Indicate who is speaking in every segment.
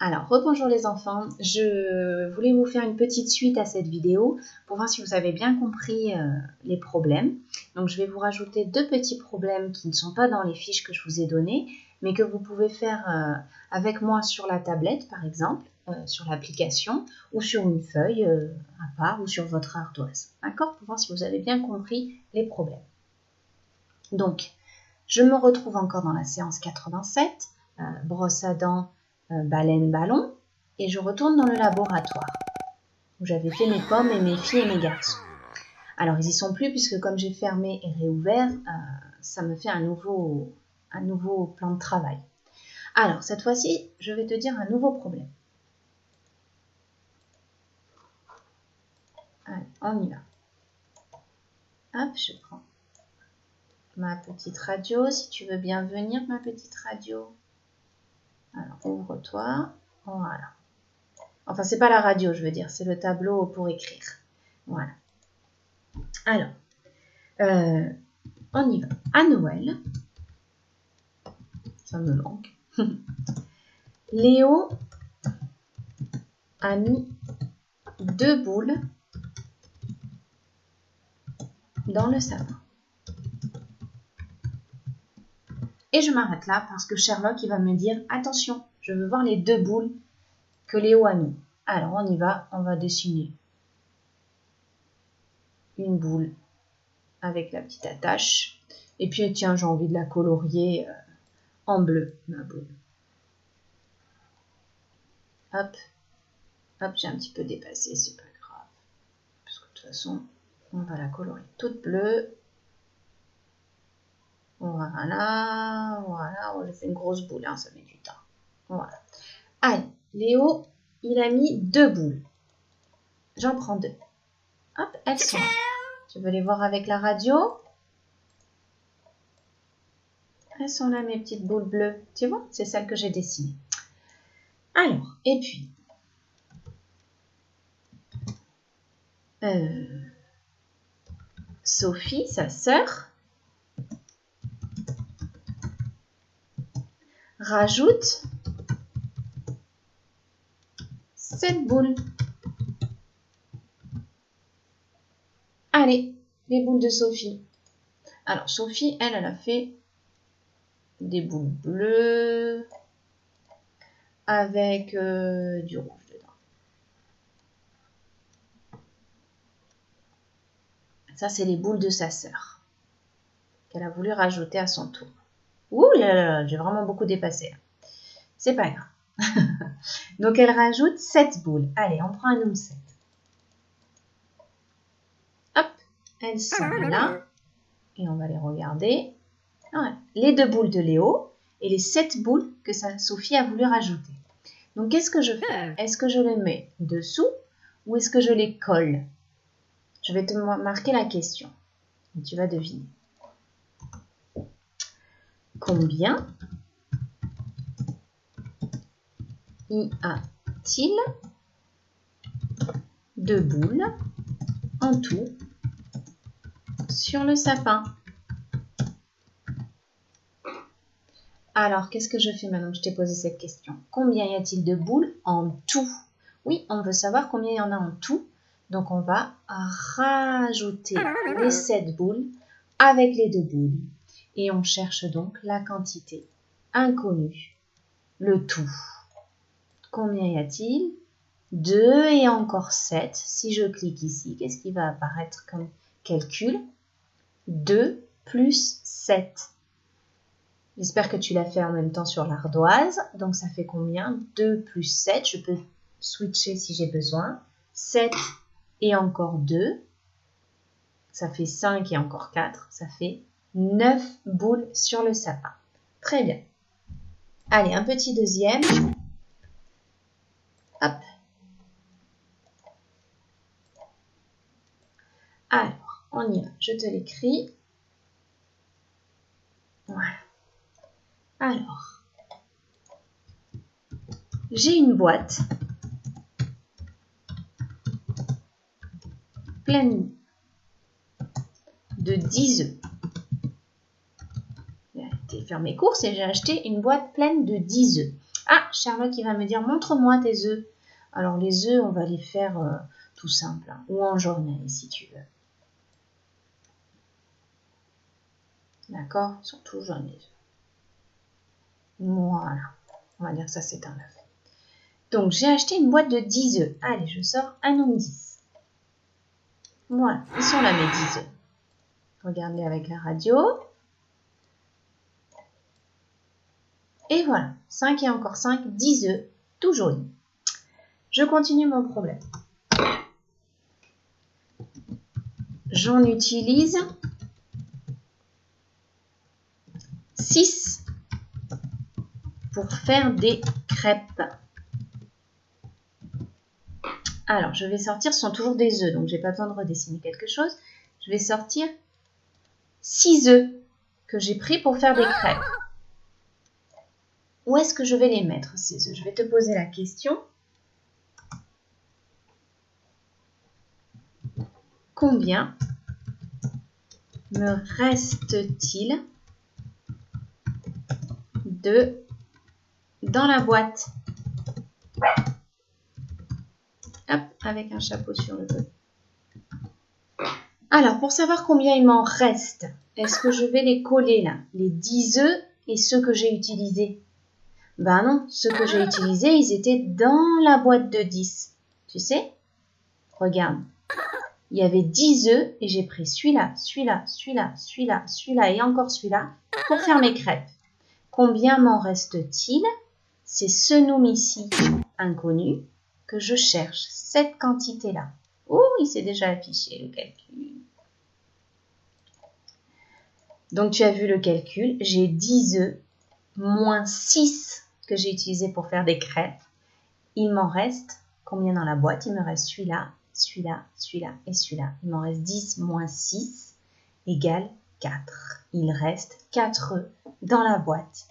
Speaker 1: Alors, rebonjour les enfants, je voulais vous faire une petite suite à cette vidéo pour voir si vous avez bien compris les problèmes. Donc, je vais vous rajouter deux petits problèmes qui ne sont pas dans les fiches que je vous ai données, mais que vous pouvez faire avec moi sur la tablette, par exemple, sur l'application, ou sur une feuille à part, ou sur votre ardoise. D'accord? Pour voir si vous avez bien compris les problèmes. Donc, je me retrouve encore dans la séance 87, brosse à dents, baleine, ballon, et je retourne dans le laboratoire où j'avais fait mes pommes et mes filles et mes garçons. Alors, ils y sont plus puisque comme j'ai fermé et réouvert, ça me fait un nouveau plan de travail. Alors, cette fois-ci, je vais te dire un nouveau problème. Allez, on y va. Hop, je prends ma petite radio, si tu veux bien venir, ma petite radio. Alors, ouvre-toi. Voilà. Enfin, c'est pas la radio, je veux dire, c'est le tableau pour écrire. Voilà. Alors, on y va. À Noël, ça me manque. Léo a mis 2 boules dans le sapin. Et je m'arrête là parce que Sherlock, il va me dire, attention, je veux voir les 2 boules que Léo a mis. Alors, on y va, on va dessiner une boule avec la petite attache. Et puis, tiens, j'ai envie de la colorier en bleu, ma boule. Hop, hop, j'ai un petit peu dépassé, c'est pas grave. Parce que de toute façon, on va la colorer toute bleue. Voilà, voilà, oh, j'ai fait une grosse boule, hein, ça met du temps. Voilà. Allez, Léo, il a mis 2 boules. J'en prends 2. Hop, elles sont là. Tu veux les voir avec la radio? Elles sont là, mes petites boules bleues. Tu vois, c'est celles que j'ai dessinées. Alors, et puis, Sophie, sa sœur, rajoute 7 boules. Allez, les boules de Sophie. Alors, Sophie, elle a fait des boules bleues avec du rouge dedans. Ça, c'est les boules de sa sœur qu'elle a voulu rajouter à son tour. Ouh là là, j'ai vraiment beaucoup dépassé. C'est pas grave. Donc, elle rajoute 7 boules. Allez, on prend un nombre 7. Hop, elles sont là. Et on va les regarder. Ouais. Les 2 boules de Léo et les 7 boules que Sophie a voulu rajouter. Donc, qu'est-ce que je fais? Est-ce que je les mets dessous ou est-ce que je les colle? Je vais te marquer la question. Et tu vas deviner. Combien y a-t-il de boules en tout sur le sapin? Alors, qu'est-ce que je fais maintenant que je t'ai posé cette question? Combien y a-t-il de boules en tout? Oui, on veut savoir combien il y en a en tout. Donc, on va rajouter les 7 boules avec les 2 boules. Et on cherche donc la quantité inconnue, le tout. Combien y a-t-il? 2 et encore 7. Si je clique ici, qu'est-ce qui va apparaître comme calcul? 2 plus 7. J'espère que tu l'as fait en même temps sur l'ardoise. Donc, ça fait combien? 2 plus 7. Je peux switcher si j'ai besoin. 7 et encore 2. Ça fait 5 et encore 4. Ça fait 9 boules sur le sapin. Très bien. Allez, un petit deuxième. Hop. Alors, on y va. Je te l'écris. Voilà. Alors, j'ai une boîte pleine de 10 œufs. J'ai été faire mes courses et j'ai acheté une boîte pleine de 10 œufs. Ah, Sherlock, il va me dire, montre-moi tes œufs. Alors, les œufs, on va les faire tout simple, hein, ou en jaune, si tu veux. D'accord? Ils sont tout jaunes, les œufs. Voilà. On va dire que ça, c'est un œuf. Donc, j'ai acheté une boîte de 10 œufs. Allez, je sors un nombre 10. Voilà, ils sont là, mes 10 œufs. Regardez avec la radio. Et voilà, 5 et encore 5, 10 œufs, tout jaunes. Je continue mon problème. J'en utilise 6 pour faire des crêpes. Alors, je vais sortir, ce sont toujours des œufs, donc je n'ai pas besoin de redessiner quelque chose. Je vais sortir 6 œufs que j'ai pris pour faire des crêpes. Où est-ce que je vais les mettre, ces œufs? Je vais te poser la question. Combien me reste-t-il dans la boîte? Hop, avec un chapeau sur le dos. Alors, pour savoir combien il m'en reste, est-ce que je vais les coller là? Les 10 œufs et ceux que j'ai utilisés? Ben non, ceux que j'ai utilisés, ils étaient dans la boîte de 10. Tu sais? Regarde. Il y avait 10 œufs et j'ai pris celui-là, celui-là, celui-là, celui-là, celui-là et encore celui-là pour faire mes crêpes. Combien m'en reste-t-il? C'est ce nom-ci inconnu que je cherche, cette quantité-là. Oh, il s'est déjà affiché le calcul. Donc, tu as vu le calcul. J'ai 10 œufs moins 6 que j'ai utilisé pour faire des crêpes. Il m'en reste combien dans la boîte? Il me reste celui-là, celui-là, celui-là et celui-là. Il m'en reste 10 moins 6 égale 4. Il reste 4 œufs dans la boîte.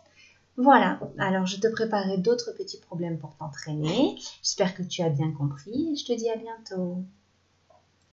Speaker 1: Voilà, alors je te préparerai d'autres petits problèmes pour t'entraîner. J'espère que tu as bien compris et je te dis à bientôt.